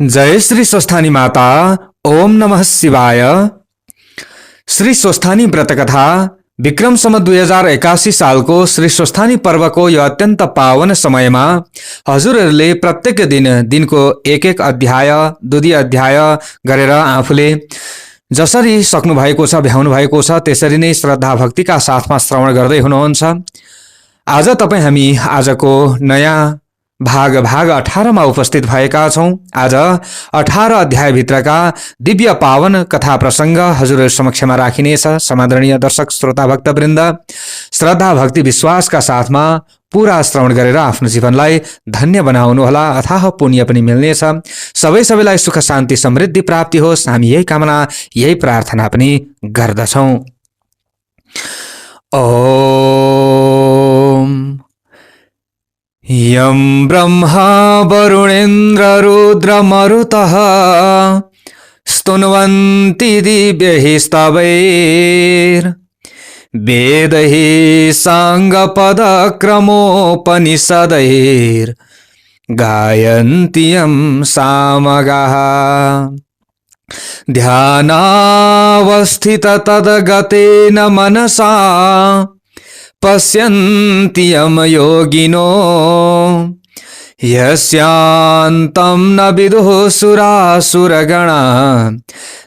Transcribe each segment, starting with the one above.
जय श्री स्वस्थानी माता। ओम नमः शिवाय। श्री स्वस्थानी व्रत कथा विक्रम सम्वत 2081 सालको श्री स्वस्थानी पर्वको यो अत्यन्त पावन समयमा हजुरहरूले प्रत्येक दिनको एक अध्याय, दुई अध्याय गरेर आफूले जसरी सक्नु भएको छ, भ्याउनु भएको छ, त्यसरी नै श्रद्धा भक्तिका साथमा श्रवण गर्दै हुनुहुन्छ। आज हामी आजको नयाँ भाग 18 मा उपस्थित भएका छौं। आज 18 अध्यायभित्रका दिव्य पावन कथा प्रसंग हजुरहरु समक्षमा राखिनेछ। समादरणीय दर्शक श्रोता भक्तवृन्द, श्रद्धा भक्ति विश्वासका साथमा पूरा श्रवण गरेर आफ्नो जीवनलाई धन्य बनाउनुहोला। अथाह पुण्य पनि मिल्नेछ। सबैलाई सुख शान्ति समृद्धि प्राप्ति होस्, हामी यही कामना, यही प्रार्थना पनि गर्दछौं। ओम यं ब्रह्मा वरुणेन्द्र रुद्र मरुतः स्तुन्वन्ति दिव्यैः स्तवैर् वेदैः साङ्गपदक्रमोपनिषदैर् गायन्ति यं सामगाः ध्यानावस्थित तद्गतेन मनसा पश्यन्ति यं योगिनो यस्यान्तं न विदुः सुरासुरगणा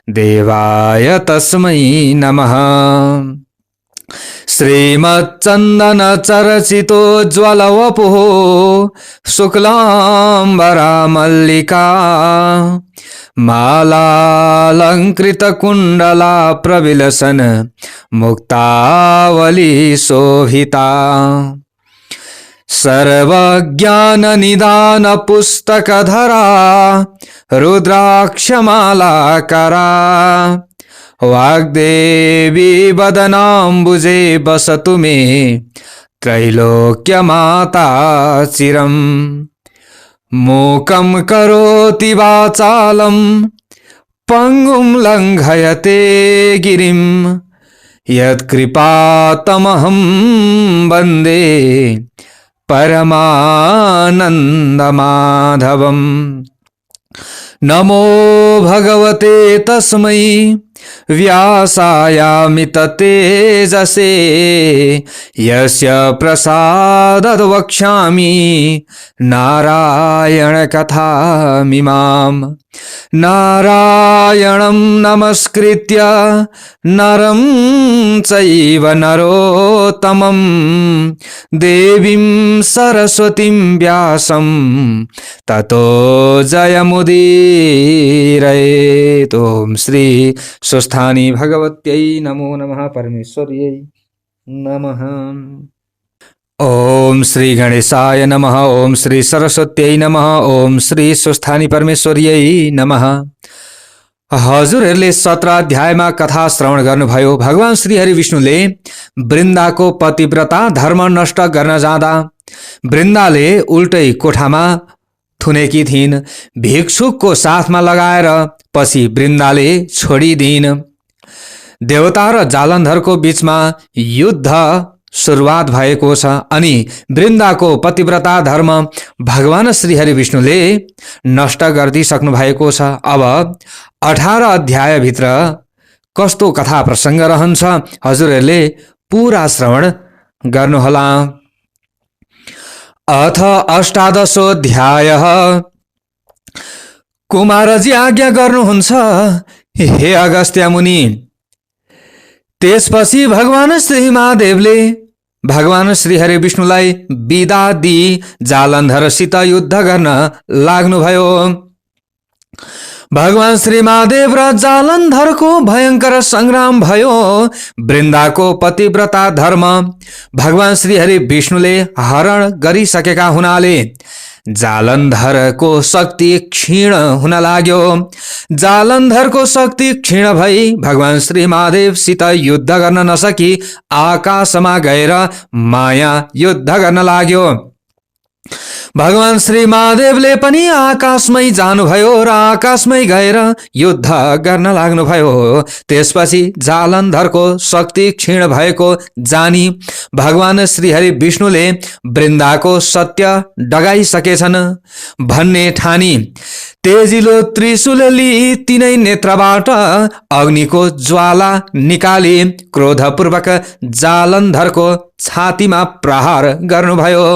देवाय तस्मै नमः। श्रीमच्चन्दन चर्चितोज्ज्वलवपुः शुक्लाम्बरा मल्लिका मालालंकृत कुंडला प्रविलसन मुक्तावली शोभिता सर्वज्ञान निदान पुस्तकधरा रुद्राक्षमालाकरा वाग्देवी वदनाम्बुजे बसतु मे त्रैलोक्यमाता चिरम् मूकं करोति वाचालं पंगुं लंघयते गिरिं यत्कृपातमहं वन्दे परमानन्दमाधवम्। नमो भगवते तस्मै व्यासायामित तेजसे यस्य प्रसादाद् वक्ष्यामि नारायण कथामिमाम्। नारायणं नमस्कृत्य नरं चैव नरोत्तमं देवीं सरस्वतीं व्यासं ततो जयमुदीरयेत्। ओम श्री स्वस्थानी भगवत्यै नमो नमः। परमेश्वर्यै नमः। ओम श्री गणेशाय नमः। ओम श्री सरस्वत्यै नमः। ओम श्री स्वस्थानी परमेश्वर्यै नमः। हजुरहरूले 17 अध्यायमा कथा श्रवण गर्नुभयो। भगवान श्री हरि विष्णुले वृन्दाको पतिव्रता धर्म नष्ट गर्न जाँदा वृन्दाले उल्टै कोठामा थुनेकी थिइन्। भिक्षुकको साथमा लगाएर पछि वृन्दाले छोडिदिइन्। देवता र जालन्धरको बीचमा युद्ध सुरुवात भएको छ अनि वृन्दाको पतिव्रता धर्म भगवान श्री हरि विष्णुले नष्ट गरिदिसक्नु भएको छ। अब 18 अध्याय भित्र कस्तो कथा प्रसंग रहन्छ हजुरहरूले पूरा श्रवण गर्नुहोला। अथ 18 कुमारजी आज्ञा गर्नुहुन्छ हे अगस्त्य मुनि। त्यसपछि भगवान श्री महादेवले भगवान श्री हरि विष्णुलाई बिदा दिई जालन्धरसित युद्ध गर्न लाग्नुभयो। भगवान श्री महादेव र जालन्धरको भयंकर संग्राम भयो। वृन्दाको पतिव्रता धर्म भगवान श्री हरि विष्णुले हरण गरिसकेका हुनाले जालन्धरको शक्ति क्षीण हुन लाग्यो। जालन्धरको शक्ति क्षीण भई भगवान श्री महादेवसित युद्ध गर्न नसकी आकाशमा गएर माया युद्ध गर्न लाग्यो। भगवान श्री महादेवले पनि आकाशमै जानुभयो र आकाशमै गएर युद्ध गर्न लाग्नुभयो। त्यसपछि जालन्धरको शक्ति क्षीण भएको जानी भगवान श्रीहरि विष्णुले वृन्दाको सत्य डगाइसकेछन् भन्ने ठानी तेजिलो त्रिशूल लिई तिनै नेत्रबाट अग्निको ज्वाला निकाली क्रोधपूर्वक जालन्धरको छातीमा प्रहार गर्नुभयो।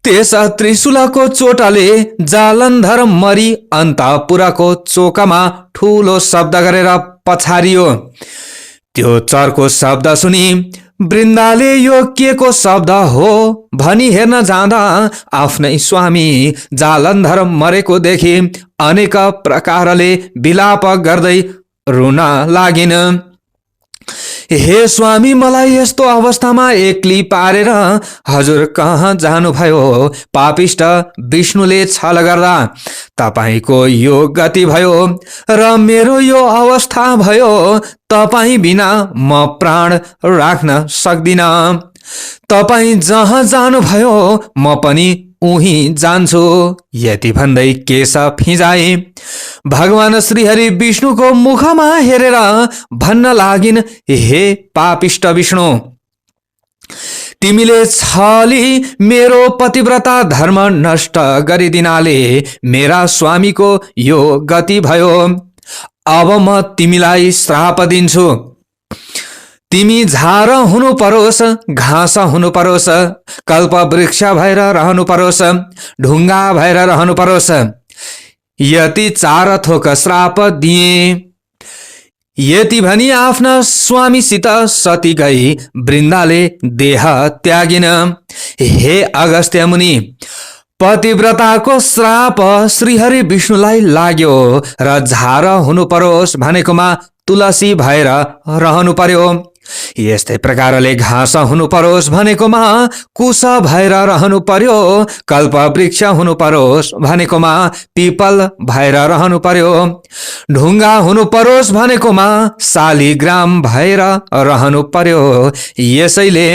त्यस त्रिशूलको चोटले जालन्धर मरी अन्तपुरको चोकमा ठूलो शब्द गरेर पछारियो। त्यो चर्को शब्द सुनि वृन्दाले यो के को शब्द हो भनी हेर्न जाँदा आफ्नै स्वामी जालन्धर मरेको देखि अनेक प्रकारले विलाप गर्दै रुन लागिन्। हे स्वामी, मलाई यस्तो अवस्थामा एक्ली पारेर हजुर कहाँ जानुभयो? पापिष्ट विष्णुले छल गर्दा तपाईको यो गति भयो र मेरो यो अवस्था भयो। तपाई बिना म प्राण राख्न सक्दिन। तपाई जहाँ जानुभयो म पनि उही जान्छु। यति भन्दै केश फिजाए। भगवान श्रीहरि विष्णुको मुखमा हेरेर भन्न लागिन्, हे पापिष्ट विष्णु, तिमीले छली मेरो पतिव्रता धर्म नष्ट गरिदिनाले मेरा स्वामीको यो गति भयो। अब म तिमीलाई श्राप दिन्छु। तिमी झार हुनु परोस्, घाँस हुनु परोस्, कल्प वृक्ष भएर रहनु परोस्, ढुङ्गा भएर रहनु परोस्। यति 4 थोक श्राप दिए। यति भनी आफ्ना स्वामीसित सती गई वृन्दाले देह त्यागिन। हे अगस्त्य मुनि, पतिव्रताको श्राप श्रीहरि विष्णुलाई लाग्यो र झार हुनु परोस् भनेकोमा तुलसी भएर रहनु पर्यो। यस्तै प्रकारले घाँस हुनु परोस् भनेकोमा कुश भएर रहनु पर्यो। कल्प वृक्ष हुनु परोस् भनेकोमा पिपल भएर रहनु पर्यो। ढुङ्गा हुनु परोस् भनेकोमा शालिग्राम भएर रहनु पर्यो। यसैले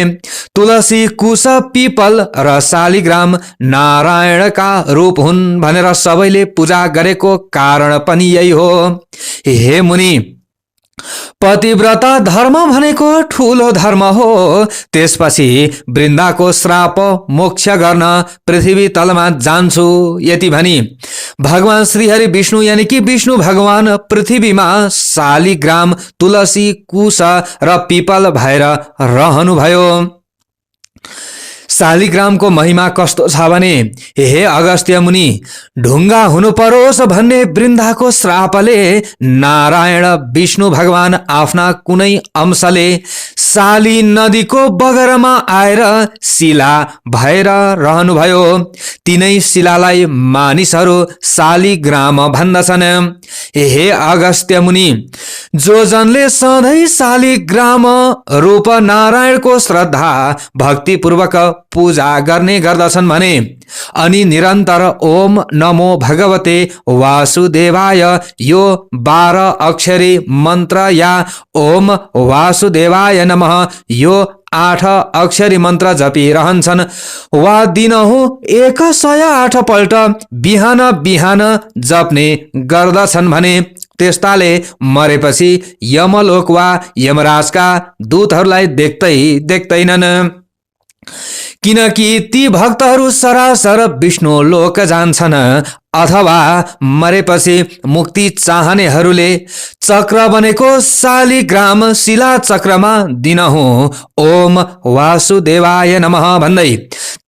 तुलसी, कुश, पिपल र शालिग्राम नारायणका रूप हुन् भनेर सबैले पूजा गरेको कारण पनि यही हो। हे मुनि, पतिव्रता धर्म भनेको ठूलो धर्म हो। त्यसपछि वृन्दाको श्राप मोक्ष गर्न पृथ्वी तलमा जान्छु। यति भनी भगवान श्रीहरि विष्णु यानी कि विष्णु भगवान पृथ्वीमा शालिग्राम, तुलसी, कुश र पिपल भएर रहनुभयो। शालिग्रामको महिमा कस्तो छ भने, हे अगस्त्य मुनि, ढुङ्गा हुनु परोस् भन्ने वृन्दाको श्रापले नारायण विष्णु भगवान आफ्ना कुनै अंशले शाली नदीको बगरमा आएर शिला भएर रहनुभयो। तिनै शिलालाई मानिसहरू शालिग्राम भन्दछन्। हे अगस्त्य मुनि, जो जनले सधैँ शालिग्राम रूप नारायणको श्रद्धा भक्तिपूर्वक पूजा गर्ने गर्दछन् भने अनि निरन्तर ओम नमो भगवते वासुदेवाय यो 12 अक्षरी मन्त्र या ओम वासुदेवाय नमः यो 8 अक्षरी मन्त्र जपिरहन्छन् वा दिनहु 108 पल्ट बिहान बिहान जप्ने गर्दछन् भने त्यस्ताले मरेपछि यमलोक वा यमराजका दूतहरूलाई देख्दैनन्। किनकि ती भक्तहरू सरासर विष्णु लोक जान्छन् अथवा मरेपछि मुक्ति चाहनेहरूले चक्र बनेको शालिग्राम शिला चक्रमा दिनहु ओम वासुदेवाय नमः भन्दै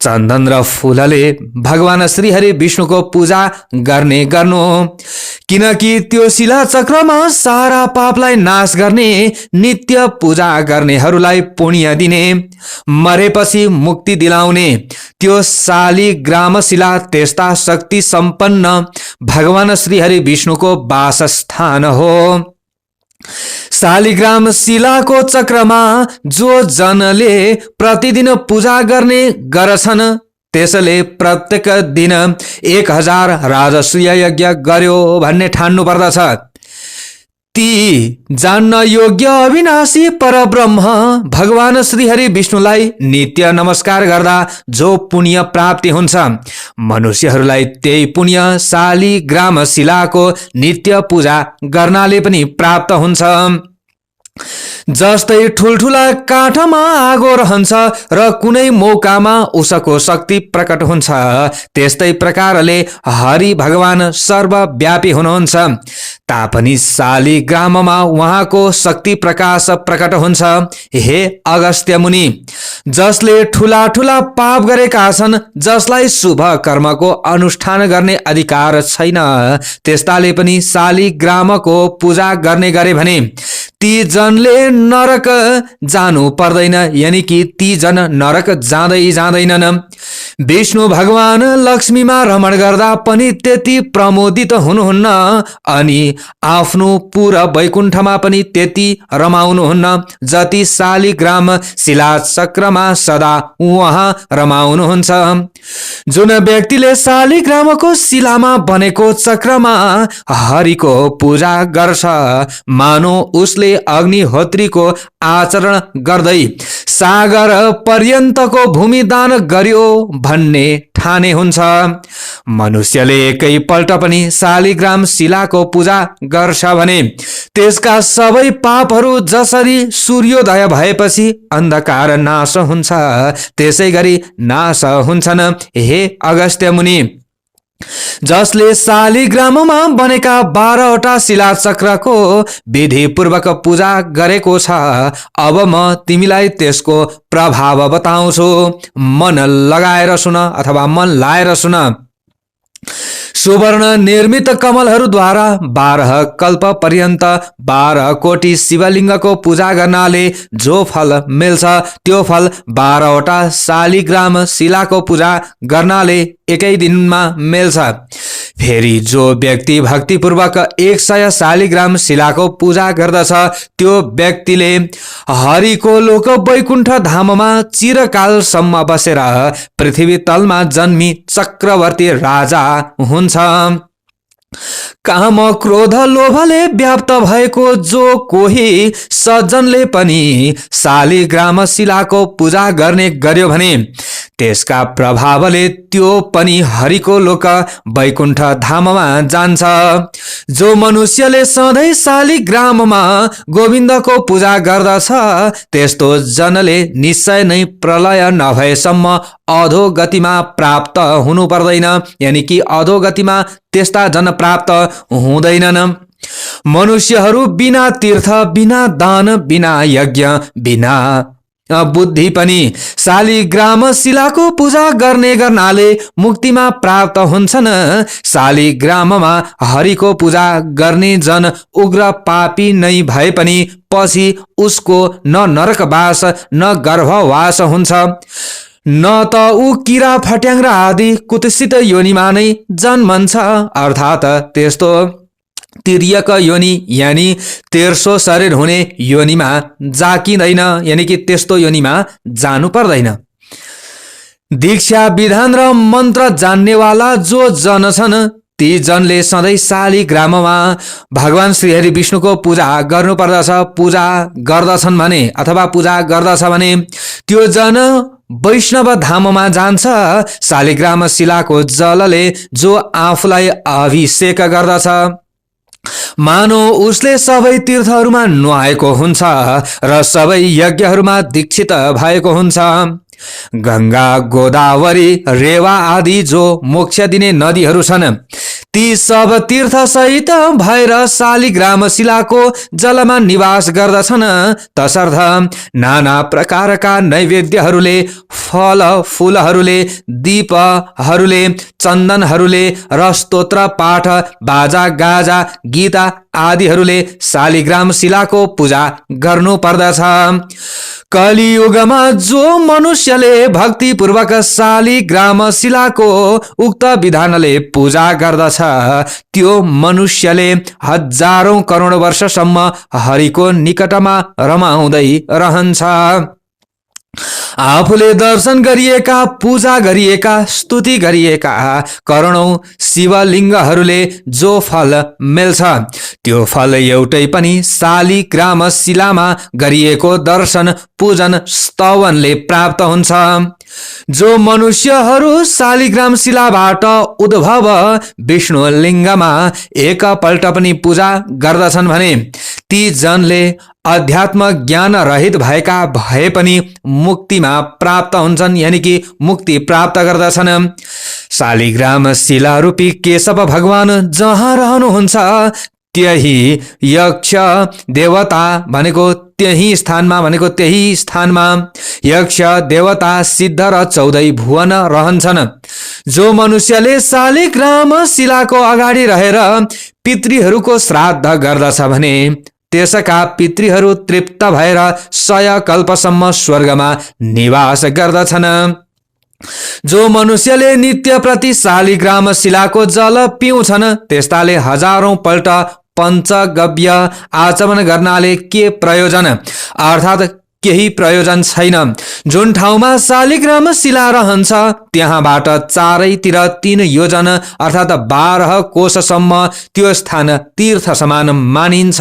चन्दन र फूलले भगवान श्रीहरि विष्णुको पूजा गर्नु। किनकि त्यो शिला चक्रमा सारा पापलाई नाश गर्ने, नित्य पूजा गर्नेहरूलाई पुण्य दिने, मरेपछि मुक्ति दिलाउने त्यो शालिग्राम शिला त्यस्ता शक्ति सम्पन्न भगवान श्रीहरि विष्णुको वासस्थान हो। शालिग्राम शिलाको चक्रमा जो जनले प्रतिदिन पूजा गर्ने गर्छन् त्यसले प्रत्येक दिन 1000 राजसूय यज्ञ गर्यो भन्ने ठान्नु पर्दछ। ती जान्न योग्य अविनाशी परब्रह्म भगवान श्रीहरि विष्णुलाई नित्य नमस्कार गर्दा जो पुण्य प्राप्ति हुन्छ, मनुष्यहरूलाई त्यही पुण्य शालिग्राम शिलाको नित्य पूजा गर्नाले पनि प्राप्त हुन्छ। जस्तै ठुल्ठुला काठमा आगो रहन्छ र कुनै मौकामा उसको शक्ति प्रकट हुन्छ, त्यस्तै प्रकारले हरि भगवान सर्वव्यापी हुनुहुन्छ। तापनि शालिग्राममा उहाँको शक्ति प्रकाश प्रकट हुन्छ। हे अगस्त्य मुनि, जसले ठुला ठुला पाप गरेका छन्, जसलाई शुभ कर्मको अनुष्ठान गर्ने अधिकार छैन, त्यस्ताले पनि शालिग्रामको पूजा गर्ने गरे भने ती जनले नरक जानु पर्दैन, यानि कि ती जन नरक जाँदैनन्। विष्णु भगवान लक्ष्मीमा रमण गर्दा पनि त्यति प्रमोदित हुनुहुन्न अनि आफ्नो पूरा वैकुण्ठमा पनि त्यति रमाउनुहुन्न जति शालिग्राम शिलाचक्रमा सदा उहाँ रमाउनुहुन्छ। जुन व्यक्तिले शालिग्रामको शिलामा बनेको चक्रमा हरिको पूजा गर्छ, मानो उसले अग्निहोत्रीको आचरण गर्दै सागर पर्यन्तको भूमि दान गर्यो भन्ने ठाने हुन्छ। मनुष्यले एकैपल्ट पनि शालिग्राम शिलाको पूजा गर्छ भने त्यसका सबै पापहरू जसरी सूर्योदय भएपछि अन्धकार नाश हुन्छ, त्यसै गरी नाश हुन्छन्। हे अगस्त्य मुनि, जसले शालिग्राममा बनेका 12वटा शिलाचक्रको विधिपूर्वक पूजा गरेको छ, अब म तिमीलाई त्यसको प्रभाव बताउँछु। मन लगाएर सुन अथवा मन लाएर सुन। सुवर्ण निर्मित कमलहरूद्वारा 12 कल्प पर्यन्त 12 कोटी शिवलिङ्गको पूजा गर्नाले जो फल मिल्छ, त्यो फल 12वटा शालिग्राम शिलाको पूजा गर्नाले एकै दिनमा मिल्छ। फेरि जो व्यक्ति भक्तिपूर्वक 100 शालिग्राम शिलाको पूजा गर्दछ, त्यो व्यक्तिले हरिको लोक वैकुण्ठ धाममा चिरकालसम्म बसेर पृथ्वी तलमा जन्मी चक्रवर्ती राजा हुन्छ। काम क्रोध लोभले व्याप्त भएको जो कोही सज्जनले पनि शालिग्राम शिलाको पूजा गर्ने गर्यो भने त्यसका प्रभावले त्यो पनि हरिको लोक वैकुण्ठ धाममा जान्छ। जो मनुष्यले सधैँ शालिग्राममा गोविन्दको पूजा गर्दछ, त्यस्तो जनले निश्चय नै प्रलय नभएसम्म अधोगतिमा प्राप्त हुनु पर्दैन, यानि कि अधोगतिमा त्यस्ता जन प्राप्त हुँदैनन्। मनुष्यहरू बिना तीर्थ, बिना दान, बिना यज्ञ, बिना बुद्धि पनि शालिग्राम शिलाको पूजा गर्ने गर्नाले मुक्तिमा प्राप्त हुन्छन्। शालिग्राममा हरिको पूजा गर्ने जन उग्र पापी नै भए पनि पछि उसको न नरकवास न गर्भवास हुन्छ, न त ऊ किरा फट्याङ्ग्रा आदि कुत्सित योनिमा नै जन्मन्छ, अर्थात् त्यस्तो तिर्यक योनि यानि तेर्सो शरीर हुने योनिमा जाकिँदैन, यानि कि त्यस्तो योनिमा जानु पर्दैन। दीक्षा विधान र मन्त्र जान्नेवाला जो जन छन्, ती जनले सधैँ शालिग्राममा भगवान श्रीहरि विष्णुको पूजा गर्नुपर्दछ। पूजा गर्दछन् भने अथवा पूजा गर्दछ भने त्यो जन वैष्णव धाममा जान्छ। शालिग्राम शिलाको जलले जो आफूलाई अभिषेक गर्दछ, मानो उसले सबै तीर्थहरूमा नुहाएको हुन्छ र सबै यज्ञहरूमा दीक्षित भएको हुन्छ। गंगा, गोदावरी, रेवा आदि जो मोक्ष दिने नदीहरू छन्, ती सब तीर्थ सहित भएर शालिग्राम शिलाको जलमा निवास गर्दछन्। तसर्थ नाना प्रकारका नैवेद्यहरूले, फल फूलहरूले, दीपहरूले, चन्दनहरूले र स्तोत्र पाठ, बाजा गाजा, गीता आदिहरूले शालिग्राम शिलाको पूजा गर्नु पर्दछ। कलियुगमा जो मनुष्यले भक्तिपूर्वक शालिग्राम शिलाको उक्त विधानले पूजा गर्दछ, त्यो मनुष्यले हजारौं करोड वर्षसम्म हरिको निकटमा रमाउँदै रहन्छ। आफूले दर्शन गरिएका, पूजा गरिएका, स्तुति गरिएका करोडौं शिवलिङ्गहरूले जो फल मिल्छ, त्यो फल एउटै पनि शालिग्राम शिलामा गरिएको दर्शन, पूजन, स्तवनले प्राप्त हुन्छ। जो मनुष्यहरू शालिग्राम शिलाबाट उद्भव विष्णु लिङ्गमा एकपल्ट पनि पूजा गर्दछन् भने ती जनले अध्यात्म ज्ञान रहित भएका भए पनि मुक्तिमा प्राप्त हुन्छन्, यानि कि मुक्ति प्राप्त गर्दछन्। शालिग्राम शिला रूपी केशव भगवान जहाँ रहनुहुन्छ त्यही यक्ष देवता भनेको त्यही स्थानमा यक्ष देवता सिद्ध र 14 भुवन रहन्छन्। जो मनुष्यले शालिग्राम शिलाको अगाडि रहेर पितृहरूको श्राद्ध गर्दछ भने त्यसका पितृहरू तृप्त भएर 100 कल्पसम्म स्वर्गमा निवास गर्दछन्। जो मनुष्यले नित्य प्रति शालिग्राम शिलाको जल पिउँछन् त्यस्ताले हजारौं पल्ट पञ्चगव्य आचमन गर्नाले के प्रयोजन, अर्थात् केही प्रयोजन छैन। जुन ठाउँमा शालिग्राम शिला रहन्छ त्यहाँबाट चारैतिर 3 योजन अर्थात् 12 कोशसम्म त्यो स्थान तीर्थ समान मानिन्छ।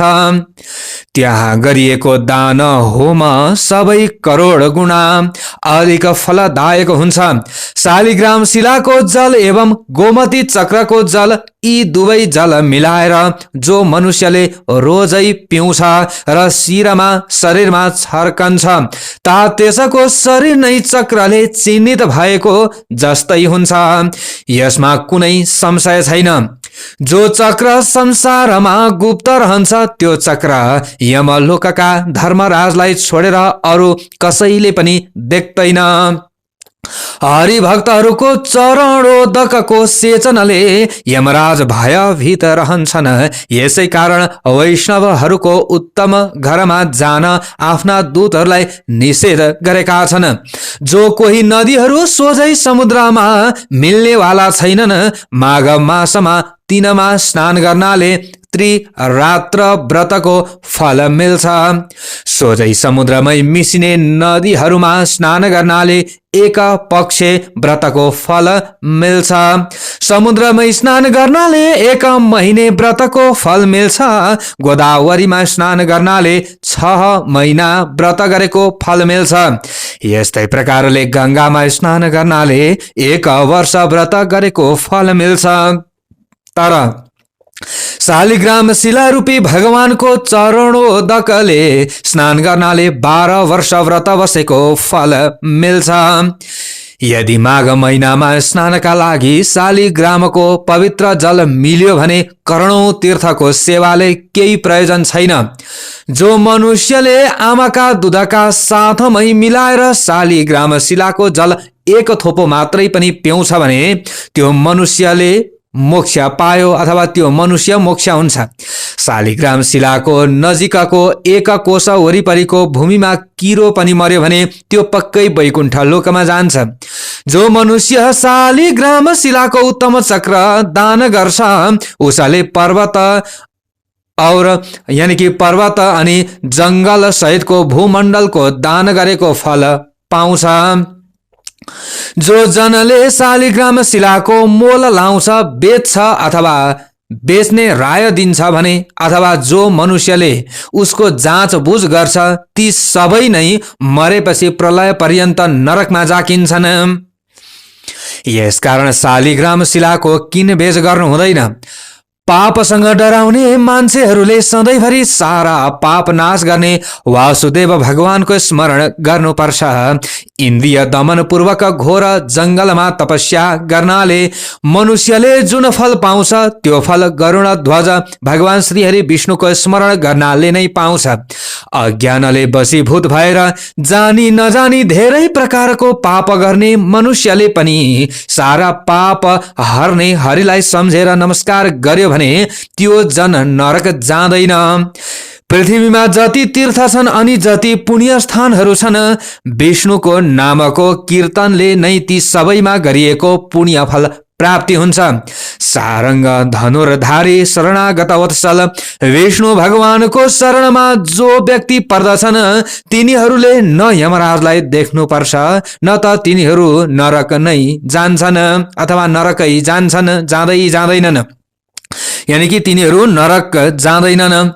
त्यहाँ गरिएको दान होम सबै करोड गुणा अधिक फलदायक हुन्छ। शालिग्राम शिलाको जल एवं गोमती चक्रको जल, यी दुवै जल मिलाएर जो मनुष्यले रोजै पिउँछ र शरीरमा छर्कन्छ ता त्यसको शरीर नै चक्रले चिन्हित भएको जस्तै हुन्छ। यसमा कुनै संशय छैन। जो चक्र संसारमा गुप्त रहन्छ त्यो चक्र यमलोकका धर्मराजलाई छोडेर अरू कसैले पनि देख्दैन। हरिभक्तहरूको चरणोदकको सेचनले यमराज भयभीत रहन्छन्। यसै कारण वैष्णवहरूको उत्तम घरमा जान आफ्ना दूतहरूलाई निषेध गरेका छन्। जो कोही नदीहरू सोझै समुद्रमा मिल्नेवाला छैनन्, माघ मासमा तिनमा स्नान गर्नाले त्रिरात्र व्रतको फल मिल्छ। सोझै समुद्रमै मिसिने नदीहरूमा स्नान गर्नाले एक पक्ष व्रतको फल मिल्छ। समुद्रमै स्नान गर्नाले 1 महिने व्रतको फल मिल्छ। गोदावरीमा स्नान गर्नाले 6 महिना व्रत गरेको फल मिल्छ। यस्तै प्रकारले गंगामा स्नान गर्नाले 1 वर्ष व्रत गरेको फल मिल्छ। तर शालिग्राम शिला रूपी भगवानको चरणोदकले स्नान गर्नाले 12 वर्ष व्रत बसेको फल मिल्छ। यदि माघ महिनामा स्नानका लागि शालिग्रामको पवित्र जल मिल्यो भने करोडौं तीर्थको सेवाले केही प्रयोजन छैन। जो मनुष्यले आमाका दुधका साथमै मिलाएर शालिग्राम शिलाको जल 1 थोपो मात्रै पनि पिउँछ भने त्यो मनुष्यले मोक्ष पायो अथवा त्यो मनुष्य मोक्ष हुन्छ। शालिग्राम शिलाको नजिकको 1 कोश वरिपरिको भूमिमा किरो पनि मर्यो भने त्यो पक्कै वैकुण्ठ लोकमा जान्छ। जो मनुष्य शालिग्राम शिलाको उत्तम चक्र दान गर्छ उसले पर्वत अनि जंगल सहितको भूमण्डलको दान गरेको फल पाउँछ। जो जनले शालिग्राम शिलाको मोल लाउँछ, बेच्छ अथवा बेच्ने राय दिन्छ भने, अथवा जो मनुष्यले उसको जाँचबुझ गर्छ ती सबै नै मरेपछि प्रलय पर्यन्त नरकमा जाकिन्छन्। यसकारण शालिग्राम शिलाको किनबेच गर्नु हुँदैन। पापसँग डराउने मान्छेहरूले सधैँभरि सारा पाप नाश गर्ने वासुदेव भगवानको स्मरण गर्नुपर्छ। इन्द्रिय दमन पूर्वक घोर जंगलमा तपस्या गर्नाले मनुष्यले जुन फल पाउँछ त्यो फल गरुड ध्वज भगवान श्रीहरि विष्णुको स्मरण गर्नाले नै पाउँछ। अज्ञानले वशीभूत भएर जानी नजानी धेरै प्रकारको पाप गर्ने मनुष्यले पनि सारा पाप हर्ने हरिलाई सम्झेर नमस्कार गर्यो भने त्यो जन नरक जाँदैन। पृथ्वीमा जति तीर्थ छन् अनि जति पुण्य स्थानहरू छन् विष्णुको नामको कीर्तनले नै ती सबैमा गरिएको पुण्य फल प्राप्ति हुन्छ। सारंग धनुर्धारी शरणागत वत्सल विष्णु भगवानको शरणमा जो व्यक्ति पर्दछन् तिनीहरूले न यमराजलाई देख्नुपर्छ न त तिनीहरू नरक नै जान्छन् अथवा नरकै जान्छन्, जाँदै जाँदैनन्। यानी कि तिनीहरू नरक जाँदैनन्।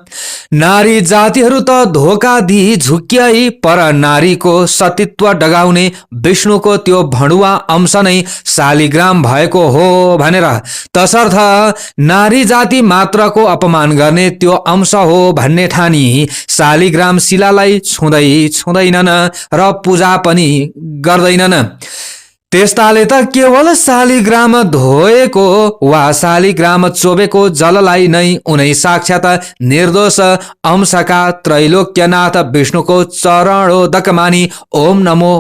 नारी जातिहरू त धोका दिई झुक्क्याई पर नारीको सतीत्व डगाउने विष्णुको त्यो भणुवा अंश नै शालिग्राम भएको हो भनेर, तसर्थ नारी जाति मात्रको अपमान गर्ने त्यो अंश हो भन्ने ठानी शालिग्राम शिलालाई छुँदैनन् र पूजा पनि गर्दैनन्। त्यस्ताले त केवल शालिग्राम धोएको वा शालिग्राम चोबेको जललाई नै उनै साक्षात निर्दोष अंशका त्रैलोक्यनाथ विष्णुको चरणोदक मानी ओम नमो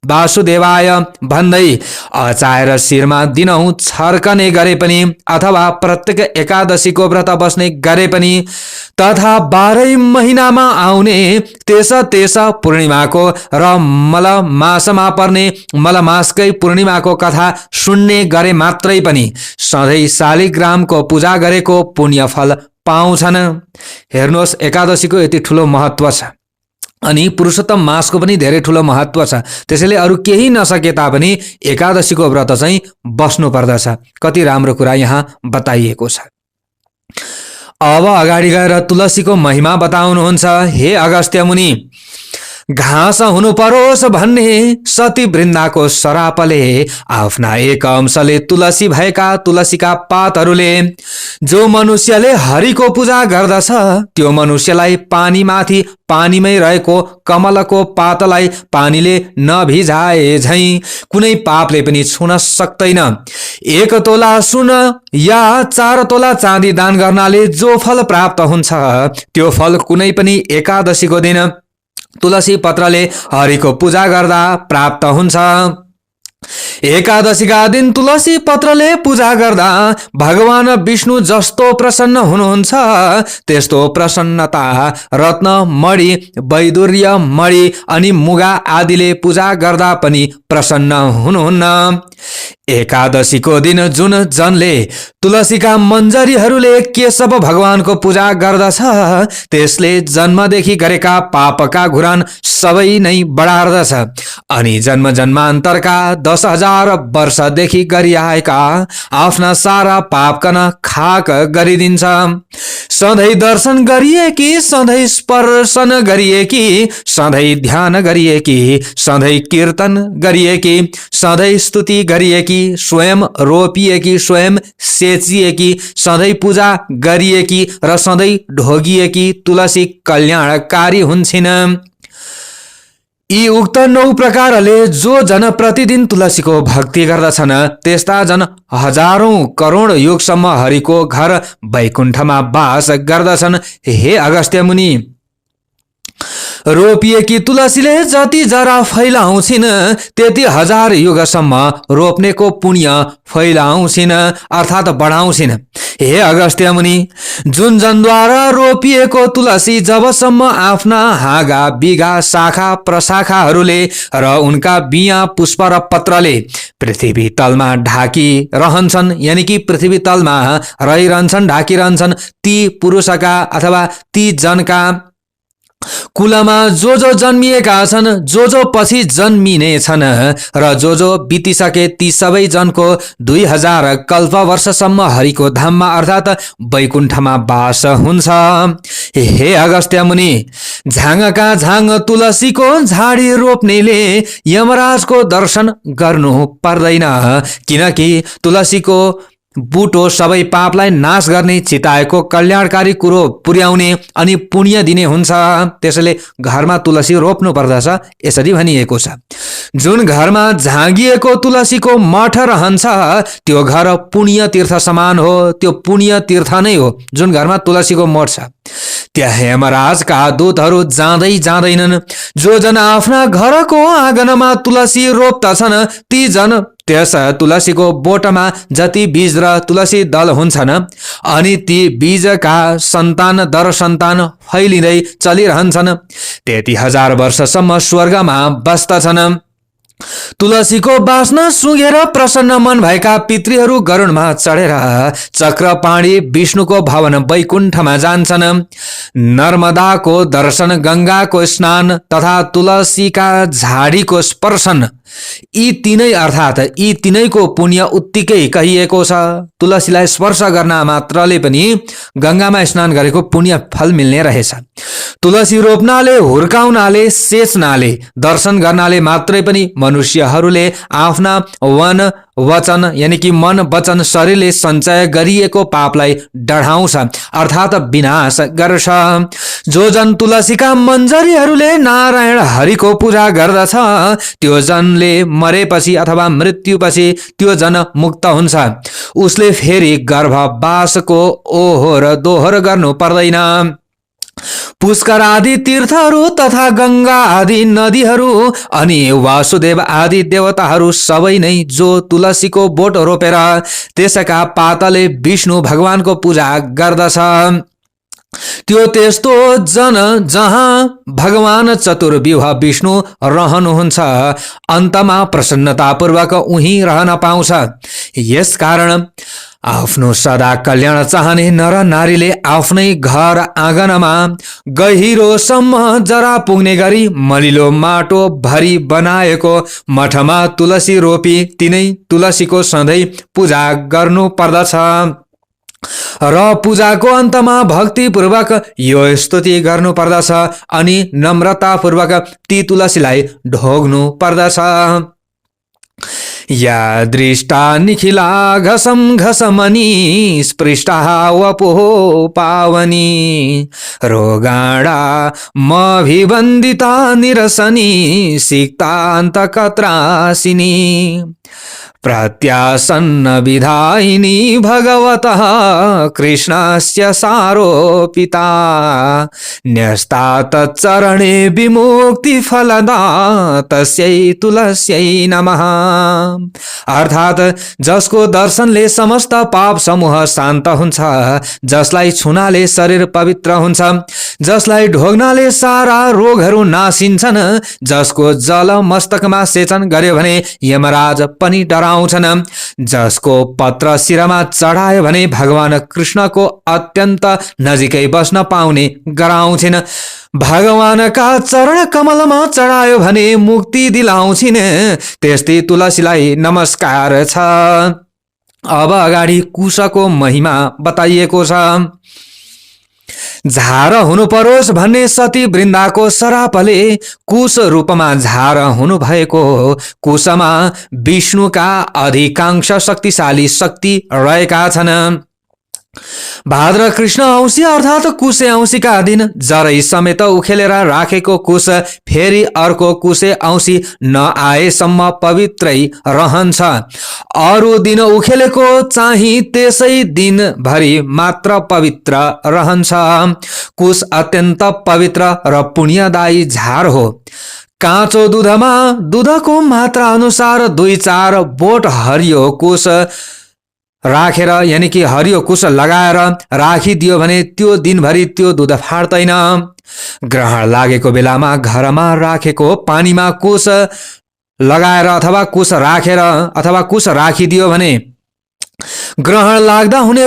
वासुदेवाय भन्दै अचाएर शिरमा दिनहुँ छर्कने गरे पनि, अथवा प्रत्येक एकादशीको व्रत बस्ने गरे पनि, तथा 12 महिनामा आउने त्यस पूर्णिमाको र मलमासमा पर्ने मलमासकै पूर्णिमाको कथा सुन्ने गरे मात्रै पनि सधैँ शालिग्रामको पूजा गरेको पुण्य फल पाउँछन्। हेर्नुहोस्, एकादशीको यति ठुलो महत्व छ अनि पुरुषोत्तम मासको पनि धेरै ठुलो महत्व छ। त्यसैले अरू केही नसके तापनि एकादशीको व्रत चाहिँ बस्नु पर्दछ। कति राम्रो कुरा यहाँ बताइएको छ। अब अगाडि गएर तुलसीको महिमा बताउनुहुन्छ। हे अगस्त्य मुनि, घाँस हुनु परोस् भन्ने सती वृन्दाको सरापले आफ्ना एक अंशले तुलसी भएका तुलसीका पातहरूले जो मनुष्यले हरिको पूजा गर्दछ त्यो मनुष्यलाई पानीमाथि पानीमै रहेको कमलको पातलाई पानीले नभिजाए झैं कुनै पापले पनि छुन सक्दैन। 1 तोला सुन या 4 तोला चाँदी दान गर्नाले जो फल प्राप्त हुन्छ त्यो फल कुनै पनि एकादशीको दिन तुलसी पत्रले हरिको पूजा गर्दा प्राप्त हुन्छ। एकादशीका दिन तुलसी पत्रले पूजा गर्दा भगवान विष्णु जस्तो प्रसन्न हुनुहुन्छ त्यस्तो प्रसन्नता रत्न मणि, वैदुर्य मणि अनि मुगा आदिले पूजा गर्दा पनि प्रसन्न हुनुहुन्न। एकादशीको दिन जुन जनले तुलसीका मन्जरीहरूले केशव भगवानको पूजा गर्दछ त्यसले जन्मदेखि गरेका पापका घुरान सबै नै बढार्दछ अनि जन्म जन्मान्तरका 10,000 वर्षदेखि गरिआएका आफ्ना सारा पापकन खाक गरिदिन्छ। सधैँ दर्शन गरिएकी, सधैँ स्पर्शन गरिएकी, सधैँ ध्यान गरिएकी, सधैँ कीर्तन गरिएकी, सधैँ स्तुति गरिएकी, स्वयं रोपिएकी, स्वयं सेचिएकी, सधैँ पूजा गरिएकी र सधैँ ढोगिएकी तुलसी कल्याणकारी हुन्छन्। यी उक्त 9 प्रकारले जो जन प्रतिदिन तुलसीको भक्ति गर्दछन् त्यस्ता जन हजारौं करोड युगसम्म हरिको घर वैकुण्ठमा वास गर्दछन्। हे अगस्त्य मुनि, रोपिएकी तुलसीले जति जरा फैलाउँछिन् त्यति 1000 युगसम्म रोप्नेको पुण्य फैलाउँछिन् अर्थात् बढाउँछिन्। हे अगस्त्य मुनि, जुन जनद्वारा रोपिएको तुलसी जबसम्म आफ्ना हाँगा बिगा शाखा प्रशाखाहरूले र उनका बिया पुष्प र पत्रले पृथ्वी तलमा ढाकी रहन्छन्, यानी कि पृथ्वी तलमा रहिरहन्छन्, ढाकिरहन्छन्, ती पुरुषका अथवा ती जनका कुलमा जो जो जन्मिएका छन्, जो जो पछि जन्मिने छन् र जो जो बितिसके ती सबै जनको 2000 कल्प वर्षसम्म हरिको धाममा अर्थात् वैकुण्ठमा वास हुन्छ। हे अगस्त्य मुनि, झाङका झाङ तुलसीको झाडी रोप्नेले यमराजको दर्शन गर्नु पर्दैन, किनकि तुलसीको बुटो सबै पापलाई नाश गर्ने, चिताएको कल्याणकारी कुरो पुर्याउने अनि पुण्य दिने हुन्छ। त्यसैले घरमा तुलसी रोप्नु पर्दछ यसरी भनिएको छ। जुन घरमा झाँगिएको तुलसीको मठ रहन्छ त्यो घर पुण्य तीर्थ समान हो। त्यो पुण्य तीर्थ नै हो जुन घरमा तुलसीको मठ छ। त्यहाँ हेमराजका दूतहरू जाँदै जाँदैनन्। जो जन आफ्ना घरको आँगनमा तुलसी रोप्दछन् ती जन त्यस तुलसीको बोटमा जति बीज र तुलसी दल हुन्छन् अनि ती बीजका सन्तान दर सन्तान फैलिँदै चलिरहन्छन्, त्यति 1000 वर्षसम्म स्वर्गमा बस्दछन्। तुलसीको बास्ना सुँगेर प्रसन्न मन भएका पितृहरू गरुडमा चढेर चक्रपाणी विष्णुको भवन वैकुण्ठमा जान्छन्। नर्मदाको दर्शन, गंगाको स्नान तथा तुलसीका झाडीको स्पर्शन यी तीनै अर्थात् यी तीनैको पुण्य उत्तिकै कहिएको छ। तुलसीलाई स्पर्श गर्न मात्रले पनि गङ्गामा स्नान गरेको पुण्य फल मिल्ने रहेछ। तुलसी रोप्नाले, हुर्काउनाले, सेच्नाले, दर्शन गर्नाले मात्रै पनि मनुष्यहरूले आफ्ना वन वचन यानि कि मन वचन शरीरले सञ्चय गरिएको पापलाई डढाउँछ अर्थात् विनाश गर्छ। जो जन तुलसीका मञ्जरीहरूले नारायण हरिको पूजा गर्दछ त्यो जनले मरेपछि अथवा मृत्युपछि त्यो जन मुक्त हुन्छ। उसले फेरि गर्भवासको ओहोर दोहोर गर्नु पर्दैन। पुष्कर आदि तीर्थहरू तथा गंगा आदि नदीहरू अनि वासुदेव आदि देवताहरू सबै नै जो तुलसीको बोट रोपेर त्यसका पातले विष्णु भगवानको पूजा गर्दछ त्यो त्यस्तो जन जहाँ भगवान चतुर्व्यूह विष्णु रहनुहुन्छ अन्तमा प्रसन्नतापूर्वक उही रहन पाउँछ। यसकारण आफ्नो सदा कल्याण चाहने नर नारीले आफ्नै घर आँगनमा गहिरोसम्म जरा पुग्ने गरी मलिलो माटो भरी बनाएको मठमा तुलसी रोपी तिनै तुलसीको सधैँ पूजा गर्नु पर्दछ र पूजाको अन्तमा भक्तिपूर्वक यो स्तुति गर्नु पर्दछ अनि नम्रतापूर्वक ती तुलसीलाई ढोग्नु पर्दछ। या दृष्टा निखिला घसम घसमनी स्पृष्टा वपुः पावनी रोगाणा मभिवन्दिता निरसनी सिक्तान्तकत्रासिनी प्रत्यासन्न विधायिनी भगवतः कृष्णस्य सारोपिता न्यस्ता तच्चरणे विमुक्ति फलदा तस्यै तुलस्यै नमः। अर्थात् जसको दर्शनले समस्त पाप समूह शान्त हुन्छ, जसलाई छुनाले शरीर पवित्र हुन्छ, जसलाई ढोग्नाले सारा रोगहरू नासिन्छन्, जसको जल मस्तकमा सेचन गर्यो भने यमराज पनि डराउँछन्, जसको पत्र शिरमा चढायो भने भगवान कृष्णको अत्यन्त नजिकै बस्न पाउने गराउँछिन्, भगवानका चरण कमलमा चढायो भने मुक्ति दिलाउँछिन्, त्यस्तै तुलसीलाई नमस्कार छ। अब अगाडि कुशको महिमा बताइएको छ। झार हुनु परोस् भन्ने सती वृन्दाको सरापले कुश रूपमा झार हुनु भएको कुशमा विष्णुका अधिकांश शक्तिशाली शक्ति रहेका छन्। भाद्र कृष्ण औँसी अर्थात् कुशे औँसीका दिन जरै समेत उखेलेर राखेको कुश फेरि अर्को कुशे औँसी नआएसम्म पवित्रै रहन्छ। अरू दिन उखेलेको चाहिँ त्यसै दिनभरि मात्र पवित्र रहन्छ। कुश अत्यन्त पवित्र र पुण्यदायी झार हो। काँचो दुधमा दुधको मात्रा अनुसार 2-4 बोट हरियो कुश राखेर यानि कि हरियो कुश लगाएर राखिदियो भने त्यो दिनभरि त्यो दुध फाट्दैन। ग्रहण लागेको बेलामा घरमा राखेको पानीमा कुश लगाएर अथवा कुश राखेर अथवा कुश राखिदियो भने ग्रहण लाग्दा हुने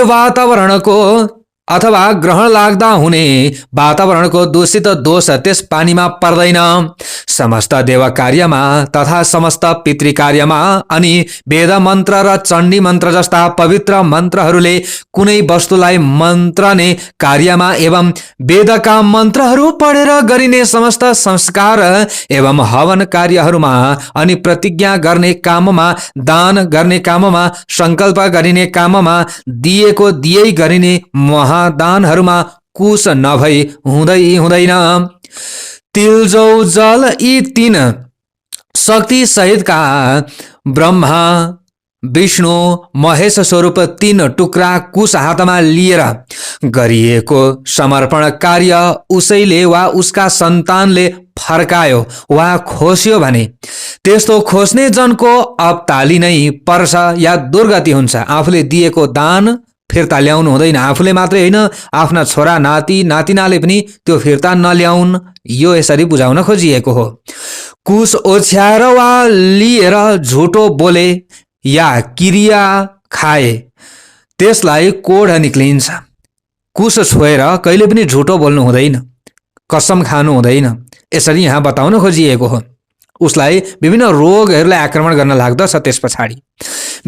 वातावरणको दूषित दोष त्यस पानीमा पर्दैन। समस्त देव कार्यमा तथा समस्त पितृ कार्यमा अनि वेद मन्त्र र चण्डी मन्त्र जस्ता पवित्र मन्त्रहरूले कुनै वस्तुलाई मन्त्रने कार्यमा एवं वेदका मन्त्रहरू पढेर गरिने समस्त संस्कार एवं हवन कार्यहरूमा अनि प्रतिज्ञा गर्ने काममा, दान गर्ने काममा, संकल्प गरिने काममा, दिएको दियै गरिने महादानहरूमा कुश नभई हुँदैन। तिल जौ जल यी 3 शक्ति सहितका ब्रह्मा विष्णु महेश स्वरूप 3 टुक्रा कुश हातमा लिएर गरिएको समर्पण कार्य उसैले वा उसका सन्तानले फर्कायो वा खोस्यो भने त्यस्तो खोस्ने जनको अब्ताली नै पर्छ या दुर्गति हुन्छ। आफूले दिएको दान फिर्ता ल्याउनु हुँदैन। आफूले मात्रै होइन, आफ्ना छोरा नाति नातिनाले पनि त्यो फिर्ता नल्याउन्। यो यसरी बुझाउन खोजिएको हो। कुश ओछ्याएर वा लिएर झुटो बोले या क्रिया खाए त्यसलाई कोढ निक्लिन्छ। कुश छोएर कहिले पनि झुटो बोल्नु हुँदैन, कसम खानु हुँदैन। यसरी यहाँ बताउन खोजिएको हो। उसलाई विभिन्न रोगहरूले आक्रमण गर्न लाग्दछ। त्यस पछाडि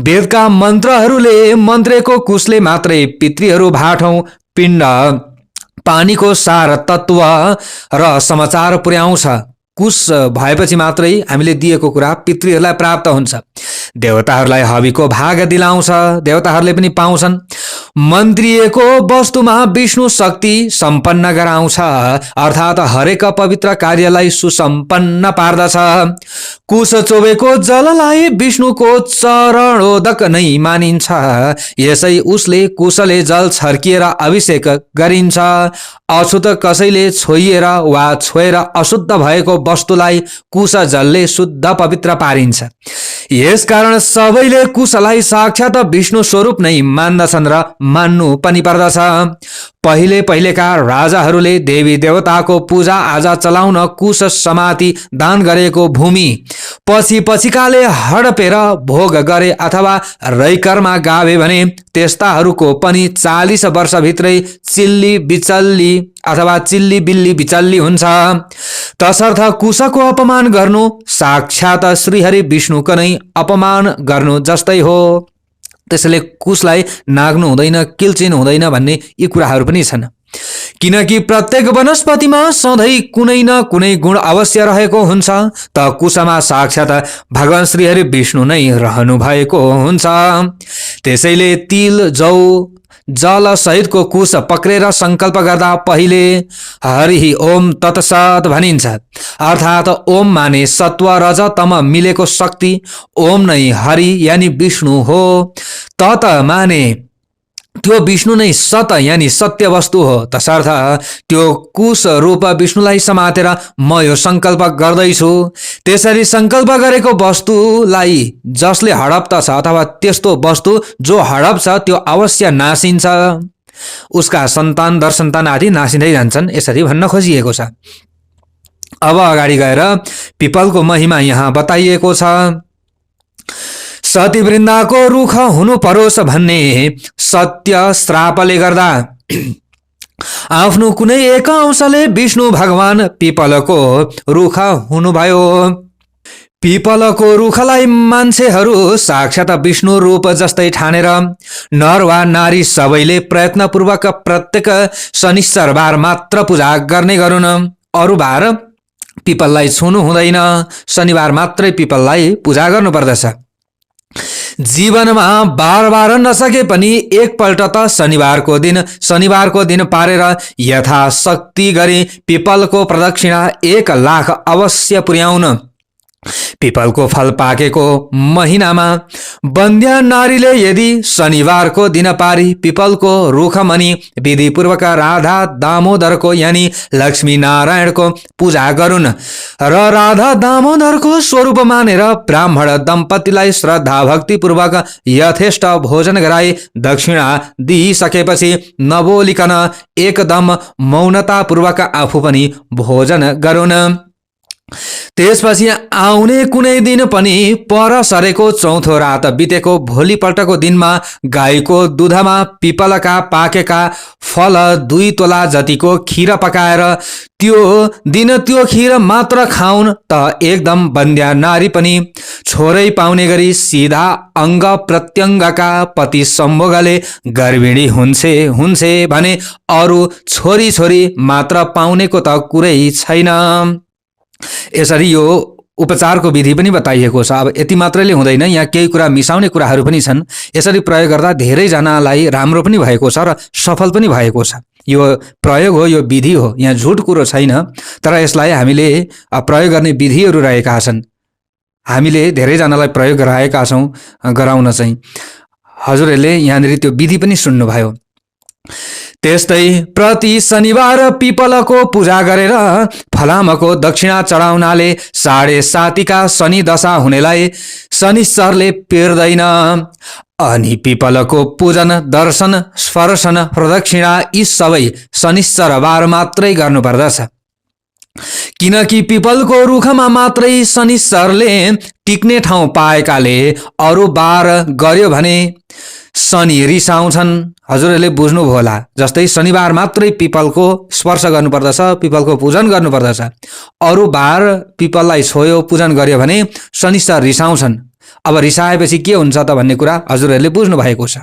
वेदका मन्त्रहरूले मन्त्रेको कुशले मात्रै पितृहरू भाठौँ पिण्ड पानीको सार तत्त्व र समाचार पुर्याउँछ। कुश भएपछि मात्रै हामीले दिएको कुरा पितृहरूलाई प्राप्त हुन्छ। देवताहरूलाई हविको भाग दिलाउँछ, देवताहरूले पनि पाउँछन्। मन्त्रिएको वस्तुमा विष्णु शक्ति सम्पन्न गराउँछ, अर्थात् हरेक पवित्र कार्यलाई सुसम्पन्न पार्दछ। कुश चोबेको जललाई विष्णुको चरणोदक नै मानिन्छ, यसै उसले कुशले जल छर्किएर अभिषेक गरिन्छ। अशुद्ध कसैले छोइएर वा छोएर अशुद्ध भएको वस्तुलाई कुश जलले शुद्ध पवित्र पारिन्छ। यसकारण सबैले कुशलाई साक्षात विष्णु स्वरूप नै मान्दछन् र मान्नु पनि पर्दछ। पहिलेका राजाहरूले देवी देवताको पूजा आजा चलाउन कुश समाति दान गरेको भूमि पछिकाले हडपेर भोग गरे अथवा रैकरमा गावे भने त्यस्ताहरूको पनि 40 वर्षभित्रै चिल्ली बिचल्ली अथवा चिल्ली बिल्ली बिचल्ली हुन्छ। तसर्थ कुशको अपमान गर्नु साक्षात श्रीहरि विष्णुको नै अपमान गर्नु जस्तै हो। त्यसैले कुशलाई नाग्नु हुँदैन, किल्चिनु हुँदैन भन्ने यी कुराहरू पनि छन्। किनकि प्रत्येक वनस्पतिमा सधैँ कुनै न कुनै गुण अवश्य रहेको हुन्छ, त कुशमा साक्षात भगवान श्रीहरि विष्णु नै रहनु भएको हुन्छ। त्यसैले तिल जौ जल सहितको कुश पक्रेर संकल्प गर्दा पहिले हरि ओम तत्सत भनिन्छ, अर्थात् ओम माने सत्व रज तम मिलेको शक्ति, ओम नै हरि यानि विष्णु हो, तत माने त्यो विष्णु नै सत यानि सत्य वस्तु हो। तसर्थ त्यो कुश रूप विष्णुलाई समातेर म यो संकल्प गर्दैछु। त्यसरी संकल्प गरेको वस्तुलाई जसले हडप्दछ अथवा त्यस्तो वस्तु जो हडप्छ त्यो अवश्य नासिन्छ, उसका सन्तान दरसन्तान आदि नासिँदै जान्छन्, यसरी भन्न खोजिएको छ। अब अगाडि गएर पिपलको महिमा यहाँ बताइएको छ। सती वृन्दाको रुख हुनु परोस् भन्ने सत्य श्रापले गर्दा आफ्नो कुनै एक अंशले विष्णु भगवान पिपलको रुख हुनुभयो। पिपलको रुखलाई मान्छेहरू साक्षात विष्णु रूप जस्तै ठानेर नर वा नारी सबैले प्रयत्नपूर्वक प्रत्येक शनिश्चरबार मात्र पूजा गर्ने गरून्। अरू बार पिपललाई छुनु हुँदैन, शनिबार मात्रै पिपललाई पूजा गर्नुपर्दछ। जीवनमा बार नसके पनि एकपल्ट त शनिबारको दिन पारेर यथाशक्ति गरी पिपलको प्रदक्षिणा 1 लाख अवश्य पुर्याउन। पिपलको फल पाकेको महिनामा बन्ध्या नारीले यदि शनिबारको दिन पारी पिपलको रुखमनि विधिपूर्वक राधा दामोदरको यानि लक्ष्मी नारायणको पूजा गरून् र राधा दामोदरको स्वरूप मानेर ब्राह्मण दम्पतिलाई श्रद्धा भक्तिपूर्वक यथेष्ट भोजन गराई दक्षिणा दिइसकेपछि नबोलिकन एकदम मौनतापूर्वक आफू पनि भोजन गरून्। त्यसपछि आउने कुनै दिन पनि पर सरेको चौथो रात बितेको भोलिपल्टको दिनमा गाईको दुधमा पिपलका पाकेका फल 2 तोला जतिको खीर पकाएर त्यो खीर मात्र खाउन् त एकदम बन्ध्या नारी पनि छोरै पाउने गरी सीधा अङ्ग प्रत्यङ्गका पति सम्भोगले गर्भिणी हुन्छे भने अरू छोरी मात्र पाउनेको त कुरै छैन। यसरी यो उपचारको विधि पनि बताइएको छ। अब यति मात्रैले हुँदैन, यहाँ केही कुरा मिसाउने कुराहरू पनि छन्। यसरी प्रयोग गर्दा धेरैजनालाई राम्रो पनि भएको छ र सफल पनि भएको छ। यो प्रयोग हो, यो विधि हो, यहाँ झुट कुरो छैन। तर यसलाई हामीले प्रयोग गर्ने विधिहरू रहेका छन्, हामीले धेरैजनालाई प्रयोग गराएका छौँ गराउन चाहिँ। हजुरहरूले यहाँनिर त्यो विधि पनि सुन्नुभयो। त्यस्तै प्रति शनिबार पिपलको पूजा गरेर फलामको दक्षिणा चढाउनाले 7.5 शनि दशा हुनेलाई शनिश्चरले पिर्दैन। अनि पिपलको पूजन, दर्शन, स्पर्शन, प्रदक्षिणा यी सबै शनिश्चरबार मात्रै गर्नुपर्दछ। किनकि पिपलको रुखमा मात्रै शनिश्चरले टिक्ने ठाउँ पाएकाले अरू बार गर्यो भने शनि रिसाउँछन्। हजुरहरूले बुझ्नुभयो होला। जस्तै शनिबार मात्रै पिपलको स्पर्श गर्नुपर्दछ, पिपलको पूजन गर्नुपर्दछ। अरू बार पिपललाई छोयो, पूजन गर्यो भने शनिश्चर रिसाउँछन्। अब रिसाएपछि के हुन्छ त भन्ने कुरा हजुरहरूले बुझ्नु भएको छ।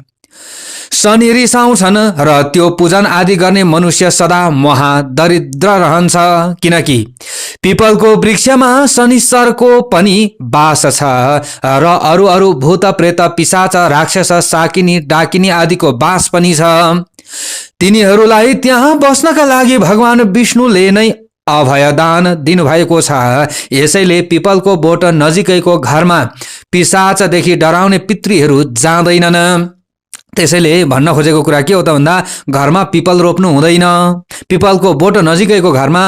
शनि रिसाउँछन् र त्यो पूजन आदि गर्ने मनुष्य सदा महादरिद्र रहन्छ। किनकि पिपलको वृक्षमा शनिश्चरको पनि वास छ र अरू अरू भूत प्रेत पिशाच राक्षस साकिनी डाकिनी आदिको वास पनि छ। तिनीहरूलाई त्यहाँ बस्नका लागि भगवान विष्णुले नै अभयदान दिनुभएको छ। यसैले पिपलको बोट नजिकैको घरमा पिशाचदेखि डराउने पितृहरू जाँदैनन्। त्यसैले भन्न खोजेको कुरा के हो त भन्दा घरमा पिपल रोप्नु हुँदैन। पिपलको बोट नजिकैको घरमा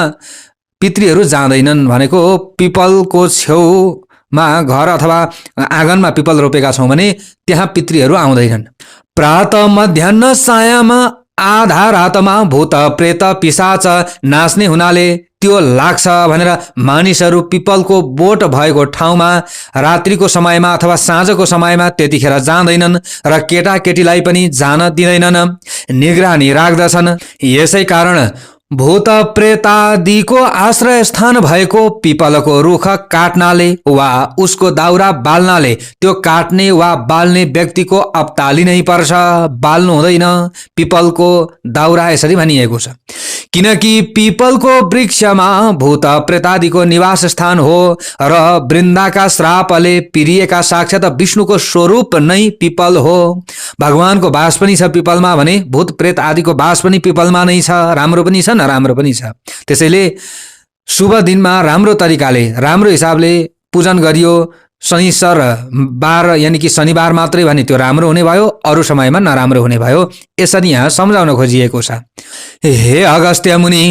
पितृहरू जाँदैनन् भनेको पिपलको छेउमा घर अथवा आँगनमा पिपल रोपेका छौँ भने त्यहाँ पितृहरू आउँदैनन्। प्रातः मध्याह्न सायम आधा रातमा भूत प्रेत पिशाच नाच्ने हुनाले त्यो लाग्छ भनेर मानिसहरू पिपलको बोट भएको ठाउँमा रात्रिको समयमा अथवा साँझको समयमा त्यतिखेर जाँदैनन् र केटाकेटीलाई पनि जान दिँदैनन्, निगरानी राख्दछन्। यसै कारण भूत प्रेतादिको आश्रय स्थान भएको पिपलको रुख काट्नाले वा उसको दाउरा बाल्नाले त्यो काट्ने वा बाल्ने व्यक्तिको अप्ताली नै पर्छ, बाल्नु हुँदैन। पिपलको दाउरा यसरी भनिएको छ। किनकि पिपलको वृक्षमा भूत प्रेतादिको निवास स्थान हो र वृन्दाका श्रापले पिरिएका साक्षात विष्णुको स्वरूप नै पिपल हो। भगवानको वास पनि छ पिपलमा भने भूत प्रेत आदिको वास पनि पिपलमा नै छ। राम्रो पनि छ, नराम्रो पनि छ। त्यसैले शुभ दिनमा राम्रो तरिकाले राम्रो हिसाबले पूजन गरियो। शनिश्चर बार यानि कि शनिबार मात्रै भने त्यो राम्रो हुने भयो, अरू समयमा नराम्रो हुने भयो। यसरी यहाँ सम्झाउन खोजिएको छ। हे अगस्त्य मुनि,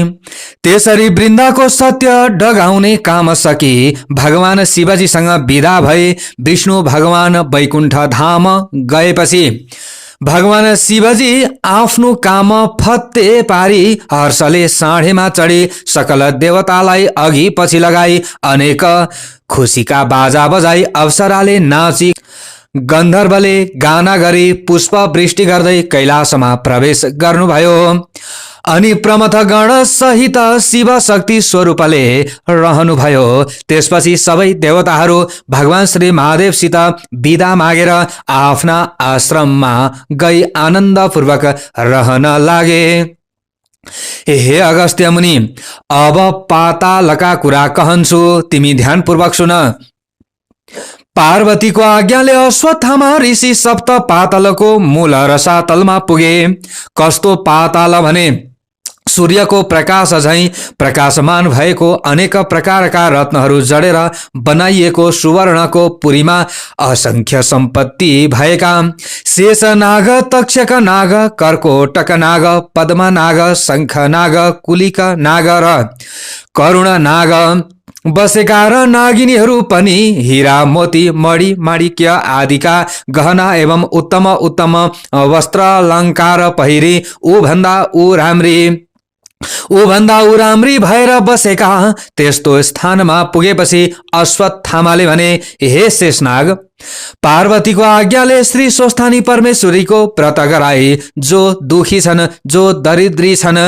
त्यसरी वृन्दाको सत्य डगाउने काम सकी भगवान शिवजीसँग विदा भए विष्णु भगवान वैकुण्ठ धाम गएपछि भगवान शिवजी आफ्नो काम फत्ते पारी हर्षले साँढेमा चढी सकल देवतालाई अघि पछि लगाई अनेक खुसीका बाजा बजाई अप्सराले नाची गन्धर्वले गाना गरी पुष्प वृष्टि गर्दै कैलाशमा प्रवेश गर्नुभयो। अनि प्रमथ गण सहित शिव शक्ति स्वरूपले रहनुभयो। त्यसपछि सबै देवताहरू भगवान श्री महादेवसित विदा मागेर आफ्ना आश्रममा गई आनन्दपूर्वक रहन लागे। हे अगस्त्य मुनि, अब पातालका कुरा कहन्छु, तिमी ध्यानपूर्वक सुन। पार्वतीको आज्ञाले अश्वत्थामा ऋषि सप्त पातालको मूल रसातलमा पुगे। कस्तो पाताल भने सूर्यको प्रकाश झैं प्रकाशमान भएको अनेक प्रकारका रत्नहरू जडेर बनाइएको सुवर्णको पुरीमा असंख्य सम्पत्ति भएका शेषनाग, तक्षक नाग, कर्कोटक नाग, पद्मनाग, शंखनाग, कुलिक नाग र करुण नाग बसेका र नागिनीहरू पनि हीरा मोती मणि माणिक्य आदिका गहना एवं उत्तम उत्तम वस्त्र अलङ्कार पहिरी ऊभन्दा ऊ राम्री भएर बसेका। त्यस्तो स्थानमा पुगेपछि अश्वत्थामाले भने, हे शेषनाग, पार्वतीको आज्ञाले श्री स्वस्थानी परमेश्वरीको व्रत गराई जो दुखी छन्, जो दरिद्री छन्,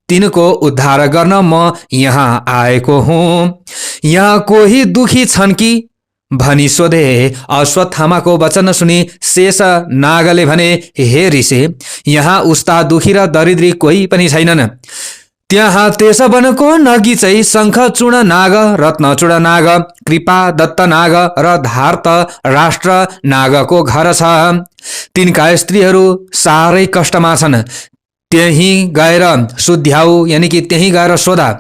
तिनको उद्धार गर्न म यहाँ आएको हुँ। यहाँ कोही दुखी छन् कि भनी सोधे। अश्वत्थामाको वचन सुनि शेष नागले भने, हे ऋषि, यहाँ उस्ता दुखी र दरिद्री कोही पनि छैनन्। त्यहाँ त्यस वनको नगिचै शङ्खचूर्ण नाग, रत्नचूर्ण नाग, कृपा दत्त नाग र धार्त राष्ट्र नागको घर छ। तिनका स्त्रीहरू साह्रै कष्टमा छन्। त्यही गएर सुध्याऊ, यानि कि त्यही गएर सोधा।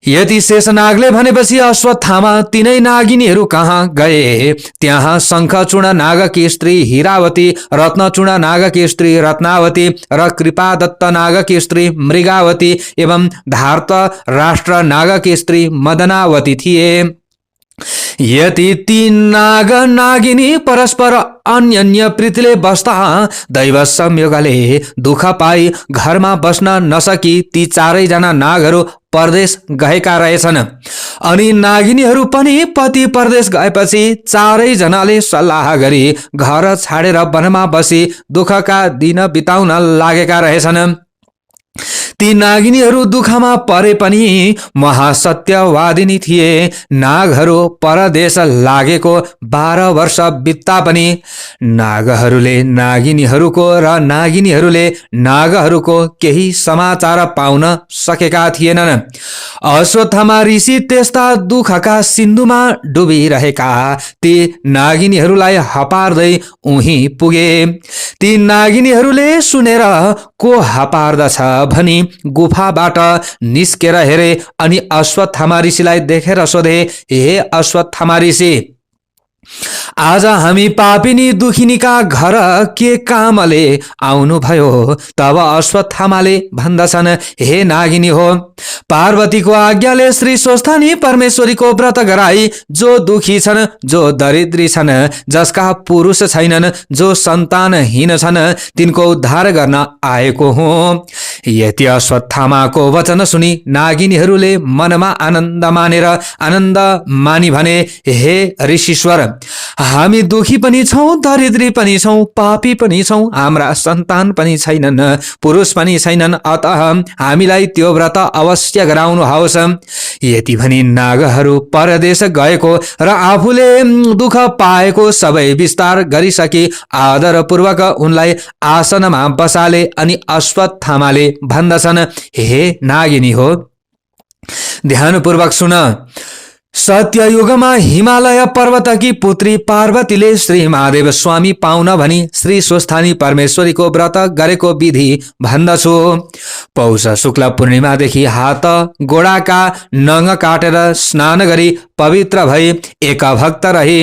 यति शेषनागले भनेपछि अश्वत्थामा तिनै नागिनीहरू कहाँ गए। त्यहाँ शङ्खचूर्ण नागकी स्त्री हीरावती, रत्नचूर्ण नागकी स्त्री रत्नावती र कृपादत्त नागकी स्त्री मृगावती एवं धार्त राष्ट्र नागकी स्त्री मदनावती थिए। यति ती नाग नागिनी परस्पर अन्य प्रीतिले बस्दा दैव संयोगले दुःख पाई घरमा बस्न नसकी ती चारैजना नागहरू परदेश गएका रहेछन्। अनि नागिनीहरू पनि पति परदेश गएपछि चारैजनाले सल्लाह गरी घर छाडेर वनमा बसी दुःखका दिन बिताउन लागेका रहेछन्। ती नागिनीहरू दुःखमा परे पनि महासत्यवादिनी थिए। नागहरू परदेश लागेको 12 वर्ष बित्ता पनि नागहरूले नागिनीहरूको र नागिनीहरूले नागहरूको केही समाचार पाउन सकेका थिएनन्। अश्वत्थामा ऋषि त्यस्ता दुःखका सिन्धुमा डुबिरहेका ती नागिनीहरूलाई हपार्दै उही पुगे। ती नागिनीहरूले सुनेर को हपार्दछ भनी गुफाबाट निस्केर हेरे अनि अश्वत्थामा ऋषिलाई देखेर सोधे, हे अश्वत्थामा ऋषि, आज हामी पापिनी दुखिनीका घर के कामले आउनुभयो? तब अश्वत्थामाले भन्दछन्, हे नागिनी हो, पार्वतीको आज्ञाले श्री स्वस्थानी परमेश्वरीको व्रत गराई जो दुखी छन्, जो दरिद्री छन्, जसका पुरुष छैनन्, जो सन्तानहीन छन्, तिनको उद्धार गर्न आएको हुँ। यति अश्वत्थामाको वचन सुनि नागिनीहरूले मनमा आनन्द मानी भने, हे ऋषीश्वर, हामी दुखी पनि छौं, दरिद्री पनि छौं, पापी पनि छौं, हाम्रा सन्तान पनि छैनन्, पुरुष पनि छैनन्, अतः हामीलाई त्यो व्रत अवश्य गराउनुहोस्। यति भनी नागहरू परदेश गएको र आफूले दुःख पाएको सबै विस्तार गरिसकी आदरपूर्वक उनलाई आसनमा बसाले अनि अश्वत्थामाले भन्दछन्, हे नागिनी हो, ध्यानपूर्वक सुन। सत्ययुगमा हिमालय पर्वतकी पुत्री पार्वतीले श्री महादेव स्वामी पाउन भनी श्री स्वस्थानी परमेश्वरीको व्रत गरेको विधि भन्दछु। पौष शुक्ल पूर्णिमादेखि हात गोडाका नङ काटेर स्नान गरी पवित्र भई एक भक्त रही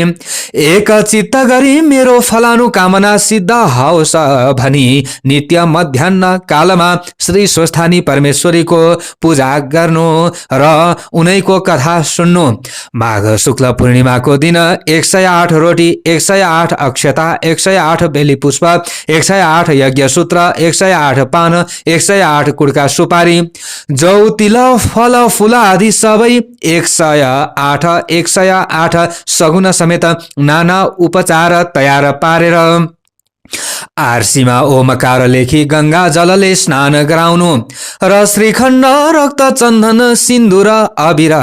एक चित्त गरी मेरो फलानुकामना सिद्ध होस् भनी नित्य मध्याह्न कालमा श्री स्वस्थानी परमेश्वरीको पूजा गर्नु र उनैको कथा सुन्नु। माघ शुक्ल पूर्णिमाको दिन 108 रोटी, 108 अक्षता, 108 बेली पुष्प, 108 यज्ञ सूत्र, 108 पान, 108 कुडका सुपारी, जौ तिल फल फूल आदि सबै 108 सगुन समेत नाना उपचार तयार पारेर आरसीमा ओमकार लेखी गंगा जलले स्नान गराउनु र श्रीखण्ड रक्त चन्दन सिन्दुर अबिर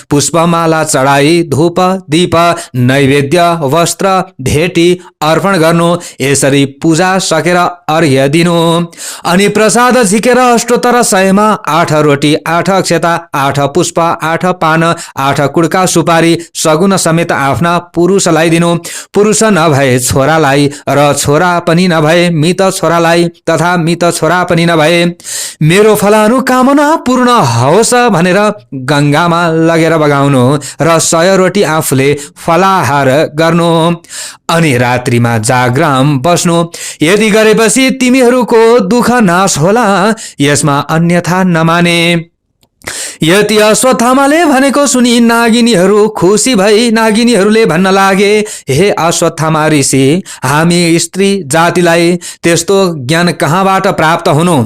पुष्पमाला चढाई धूप दीप नैवेद्य वस्त्र भेटी अर्पण गर्नु। यसरी पूजा सकेर अर्घ्य दिनु अनि प्रसाद झिकेर अष्टोत्तर 100मा 8 रोटी, 8 अक्षता, 8 पुष्प, 8 पान, 8 कुडका सुपारी सगुन समेत आफ्ना पुरुषलाई दिनु। पुरुष नभए छोरालाई र छोरा पनि नभए मित छोरालाई तथा मित छोरा पनि नभए मेरो फलानुकामना पूर्ण होस् भनेर गंगामा लगेर बगाउनु र 100 रोटी आफूले फलाहार गर्नु अनि रात्रिमा जागराम बस्नु। यदि गरेपछि तिमीहरूको दुःख नाश होला, यसमा अन्यथा नमाने। यति अश्वत्थामाले भनेको सुनि नागिनीहरू खुसी भई नागिनीहरूले भन्न लागे, हे अश्वत्थामा ऋषि, हामी स्त्री जातिलाई त्यस्तो ज्ञान कहाँबाट प्राप्त हुनु?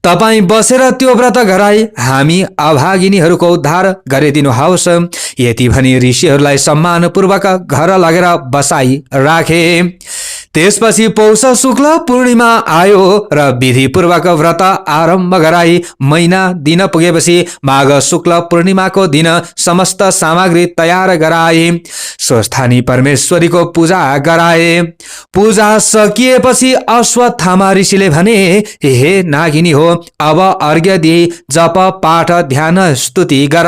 तपाईं बसेर त्यो व्रत गराई हामी अभागिनीहरूको उद्धार गरिदिनुहोस्। यति भनी ऋषिहरूलाई सम्मानपूर्वक घर लगेर बसाई राखे। त्यसपछि पौष शुक्ल पूर्णिमा आयो र विधिपूर्वक व्रत आरम्भ गराई महिना दिन पुगेपछि माघ शुक्ल पूर्णिमाको दिन समस्त सामग्री तयार गराए। स्वस्थानी परमेश्वरीको पूजा गराए। पूजा सकिएपछि अश्वत्थामा ऋषिले भने, हे नागिनी हो, अब अर्घ्य दिई जप पाठ ध्यान स्तुति गर।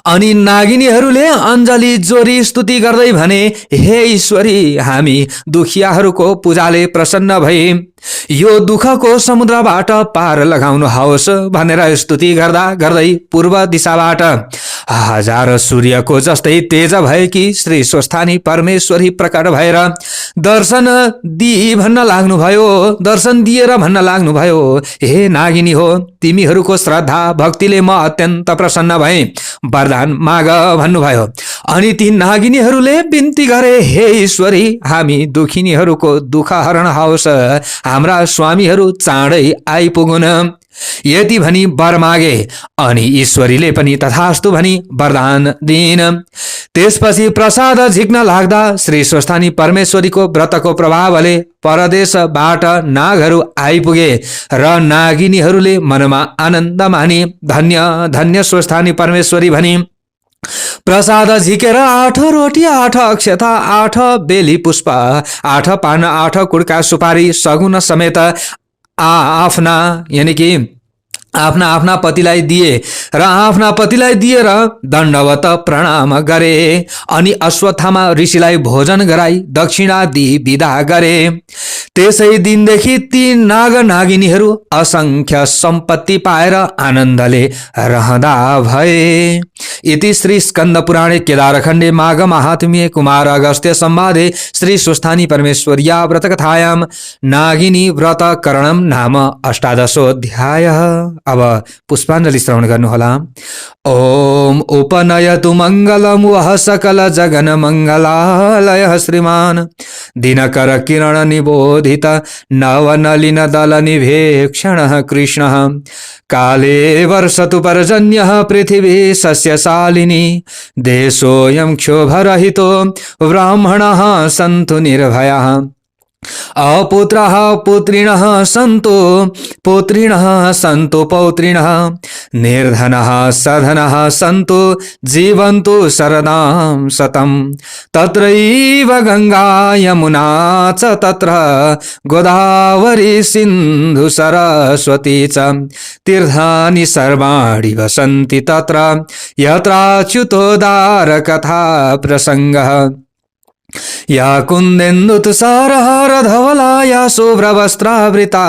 अनि नागिनीहरूले अञ्जली जोरी स्तुति गर्दै भने, हे ईश्वरी, हामी दुखियाहरूको पूजाले प्रसन्न भए यो दुःखको समुद्रबाट पार लगाउनुहोस् भनेर स्तुति गर्दा गर्दै पूर्व दिशाबाट हजार सूर्यको जस्तै तेज भएकी श्री स्वस्थानी परमेश्वरी प्रकट भएर दर्शन दिई भन्न लाग्नुभयो, दर्शन दिएर भन्न लाग्नुभयो, हे नागिनी हो, तिमीहरूको श्रद्धा भक्तिले म अत्यन्त प्रसन्न भएँ, वरदान माग भन्नुभयो। अनि ती नागिनीहरूले बिन्ती गरे, हे ईश्वरी, हामी दुखिनीहरूको दुःख हरण होस्, हाम्रा स्वामीहरू चाँडै आइपुगुन्। यति भनी वर मागे अनि ईश्वरीले पनि तथास्तु भनी वरदान दिइन्। त्यसपछि प्रसाद झिक्न लाग्दा श्री स्वस्थानी परमेश्वरीको व्रतको प्रभावले परदेशबाट नागहरू आइपुगे र नागिनीहरूले मनमा आनन्द मानी धन्य धन्य स्वस्थानी परमेश्वरी भनी। प्रसाद झिकेर 8 रोटी 8 अक्षता 8 बेली पुष्प 8 पान 8 कुड्का सुपारी सगुन समेत आफ्ना यानी कि आफ्ना पतिलाई दिए र आफ्ना पतिलाई दिएर दण्डवत प्रणाम गरे। अनि अश्वत्थामा ऋषिलाई भोजन गराई दक्षिणा दिई विदा गरे। त्यसै दिनदेखि ती नाग नागिनीहरू असंख्य सम्पत्ति पाएर आनन्दले रहँदा भए। इति श्री स्कन्द पुराणे केदारखण्डे माघ महात्म्ये कुमार अगस्त्य संवादे श्री स्वस्थानी परमेश्वर्या व्रतकथायां नागिनी व्रत करणम नाम 18 अब पुष्पाञ्जलि श्रवण गर्नुहोला। ओम उपनयतु मङ्गलम् वः सकल जगन मङ्गलालयः श्रीमान् दिनकर किरण निबोधित नवनलिन दल निभेक्षणः कृष्णः काले वर्षतु पर्जन्यः पृथिवी सस्यशालिनी देशोऽयं क्षोभरहितो ब्राह्मणः सन्तु निर्भयः अपुत्रः पुत्रिणः सन्तु पुत्रिणः सन्तु पौत्रिणः निर्धनः सधनः सन्तु जीवन्तु शरदां शतं तत्रैव गङ्गा यमुना च तत्र गोदावरी सिन्धु सरस्वती च तीर्थानि सर्वाणि वसन्ति तत्र यत्राच्युतोदार कथा प्रसङ्गः या कुन्देन्दु तुषारहार धवला या शुभ्रवस्त्रावृता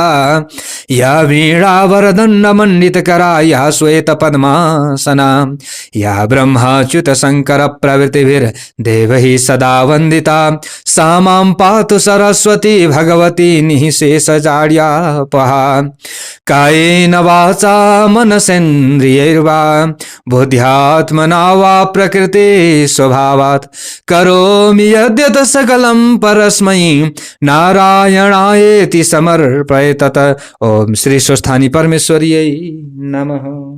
या वीणावरदण्ड मण्डितकरा या श्वेत पद्मासना या ब्रह्माच्युत शङ्कर प्रभृतिभिर्देवैः सदा वन्दिता सा मां पातु सरस्वती भगवती निःशेषजाड्यापहा कायेन वाचा मनसेन्द्रियैर्वा बुद्ध्यात्मना वा प्रकृति स्वभावात् करोमि यद्यत् सकलं परस्मै नारायणायेति समर्पये तत्। ओम श्री स्वस्थानी परमेश्वर्यै नमः।